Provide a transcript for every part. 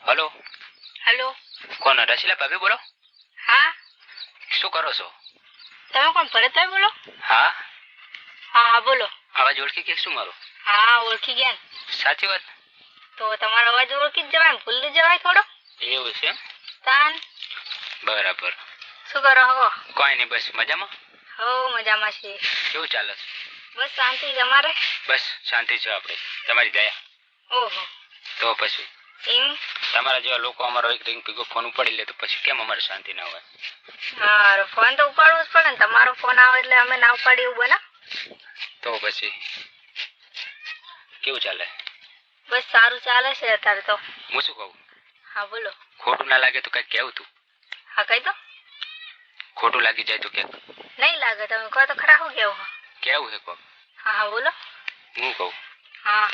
Hello hello कौन रसीला भाभी बोलो। हाँ શું કરો છો? તમે કોણ ભરતભાઈ બોલો? હા હા હા બોલો. અવાજ ઓળખી કે શું મારો? હા ઓળખી ગયા ને. સાચી વાત. તો તમારો અવાજ ઓળખી જ જવાય ને, ભૂલી જવાય થોડો. એવું છે તાન બરાબર. શું કરો હો? કોઈ નહીં, બસ મજામાં. હો મજામાં છે. કેવું ચાલે છે? બસ શાંતિ તમારે? બસ શાંતિ છે આપણે, તમારી દયા. ઓહો તો પછી એમ? તમારા જેવા લોકો અમારો એક રિંગ પીગો ફોન ઉપાડી લે તો પછી કેમ અમારે શાંતિ ના હોય? હા ફોન તો ઉપાડવો જ પડે ને, તમારો ફોન આવે એટલે અમે ના ઉપાડીએ એવું બને. તો પછી કેવું ચાલે? બસ સારું ચાલે છે અત્યારે તો. હું શું કહું? હા બોલો. ખોટું ના લાગે તો કઈ કેવું તું? હા કઈ દો. ખોટું લાગી જાય તો કે? નહીં લાગે, તમે કહો તો ખરા. શું કેવું? કેવું છે કોક? હા હા બોલો. હું કહું હા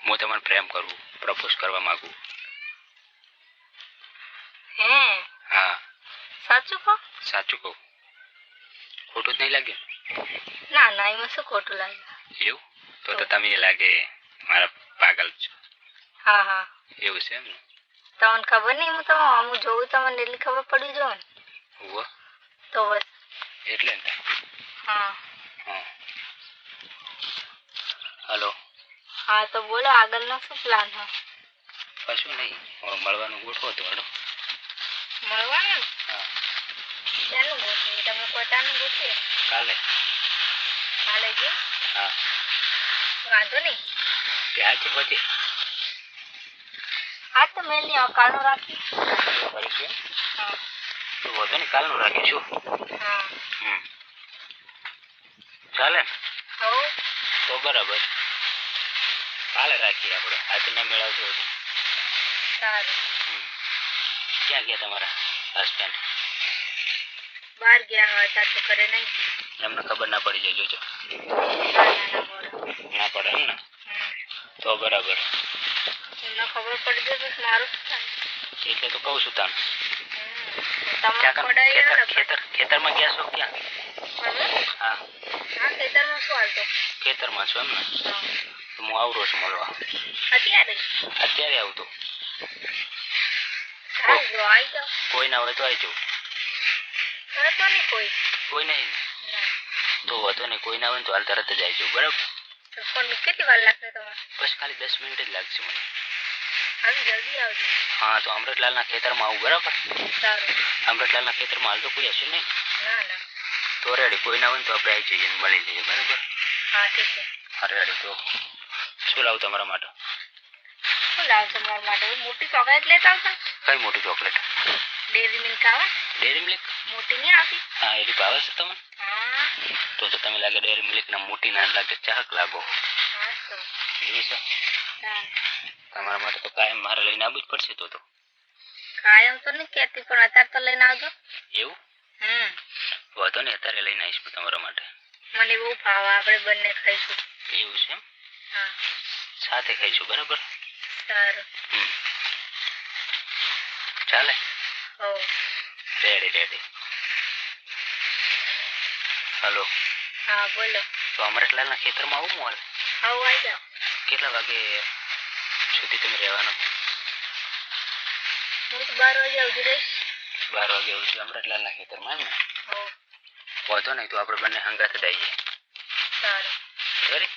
હું તમને પ્રેમ કરું, પ્રપોઝ કરવા માંગુ. હે હા સાચું કહો? સાચું કહું, ખોટું જ નહીં લાગે? ના ના એમાં શું ખોટું લાગે. એવું તો તમે લાગે મારા પાગલ છો. હા હા એવું છે એમ ને? તમને ખબર નહીં, હું જોઉં તમને એટલી ખબર પડી જાય ને. ઉવ્વ. તો બસ એટલે ને. હા હા હલો. હા તો બોલો, આગળનો શું પ્લાન છે? કશું નહીં, હવે મળવાનું ગોઠવો તો હડો. મળવાનું? હા ક્યાંનું ગોઠવીએ? તમે પોતાનું ગોઠવીએ કાલે. કાલે જે હા વાંધો નહીં. ત્યાંથી પછી હા તો મેલ નહીં, કાલનું રાખી. કરીશું. હા તો વધુ ને કાલનું રાખીશું. હા ચાલે ને? હો તો બરાબર, કાલે રાખીએ આપણે. આજે ના મેળવતો હોય તો. સારું. ક્યાં ગયા તમારા હસબન્ડ? બહાર ગયા હોય ત્યાં તો ઘરે નહીં. એમને ખબર ના પડી જાય જોજો. ના ના ના બોલો. ના પડે એમ ને? તો બરાબર. એમને ખબર પડી જાય તો મારું શું થાય? એટલે તો કહું છું તને. તમે પડાવી ને ખેતરમાં ગયા છો ક્યાં? હા હા ખેતરમાં શું હાલતો? ખેતરમાં છો એમ ને? હા તો હું આવરો છું મળવા. અત્યારે અત્યારે આવતો. સારું જો આવી જાઓ. કોઈ ના હોય તો આવી જાઉં. હવે તો નહીં કોઈ. કોઈ નહીં ના તો વધુ નહીં, કોઈ ના હોય ને તો હાલ તરત જ આવી જાઉં. બરાબર? તો ફોન કેટલી વાર લાગશે તમારે? બસ ખાલી 10 મિનિટ જ લાગશે મને. હવે જલ્દી આવજો. હા તો અમૃતલાલના ખેતરમાં આવું. બરાબર? સારું. અમૃતલાલના ખેતરમાં હાલ તો કોઈ હશે નહીં? ના ના તો રેડી, કોઈ ના હોય ને તો આપણે આવી જઈએ ને મળી લઈએ. બરાબર? હા ઠીક છે. હા રેડી. તો શું લાવું તમારા માટે? શું લાવશો મારા માટે? મોટી ચોકલેટ લેતા આવતા. કઈ મોટી ચોકલેટ? ડેરી મિલ્ક આવે. Dairy milk? મોટી નહીં આવતી? હા એની ભાવે છે તમને? હા તો તમે લાગે ડેરી મિલ્ક ના મોટી ના લાગે ચાહક લાગો. હા તો એવું છે? હા. તમારા માટે તો કાયમ મારે લઈને આવવું જ પડશે તો. કાયમ તો નહીં કહેતી, પણ અત્યારે તો લઈને આવજો. એવું? હમ વાંધો નહીં, અત્યારે લઈને આવીશ તમારા માટે. મને બહુ ભાવ, આપણે બંને ખાઈશું. એવું છે એમ? હા સાથે ખાઈશું. બરાબર? સારું. ચાલે? હો રેડી રેડી. હલો. હા બોલો. તો અમૃતલાલના ખેતરમાં આવું હું હાલ? હા આવી જાઓ. કેટલા વાગે સુધી તમે રહેવાના? હું તો 12 વાગે ઉભી રહીશ. 12 વાગે સુધી અમૃતલાલના ખેતરમાં એમ ને? હો વાંધો નહીં, તો આપણે બંને હંગાથ જ આવીએ. સારું. રેડી?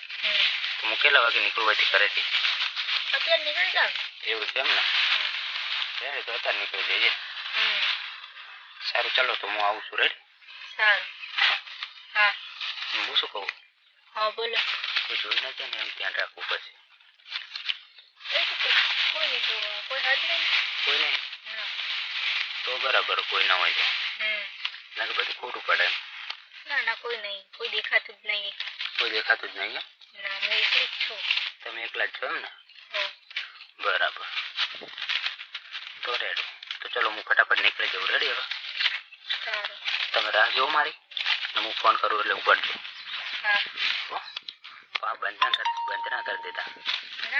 તો હું કેટલા વાગે નીકળવાથી કરેથી? અત્યારે નીકળી જાવ. એવું છે એમ ને? રેડી, તો અત્યારે નીકળી જઈએ. સારું ચાલો, તો હું આવું છું. રેડી? સારું. હા હું શું કહું? હા બોલો. કોઈ જોઈ ના જાય ને એમ ધ્યાન રાખવું પછી. કોઈ નહીં જોવા, કોઈ હાજર નહીં. કોઈ નહીં? ના તો બરાબર, કોઈ ના હોય તો. હમ લાગે બધું ખોટું પડે એમ. ના ના કોઈ નહીં, કોઈ દેખાતું જ નહીં. કોઈ દેખાતું જ નહીં એમ? ના હું એકલી જ છું. તમે એકલા જ છો એમ ને? હો બરાબર. તો રેડી, તો ચલો હું ફટાફટ નીકળી જાઉં. રેડી? હવે સારું. તમે રાહ જોવો મારી, ને હું ફોન કરું એટલે ઉપાડજો. હા હો? બંધ ના કરી દેતા.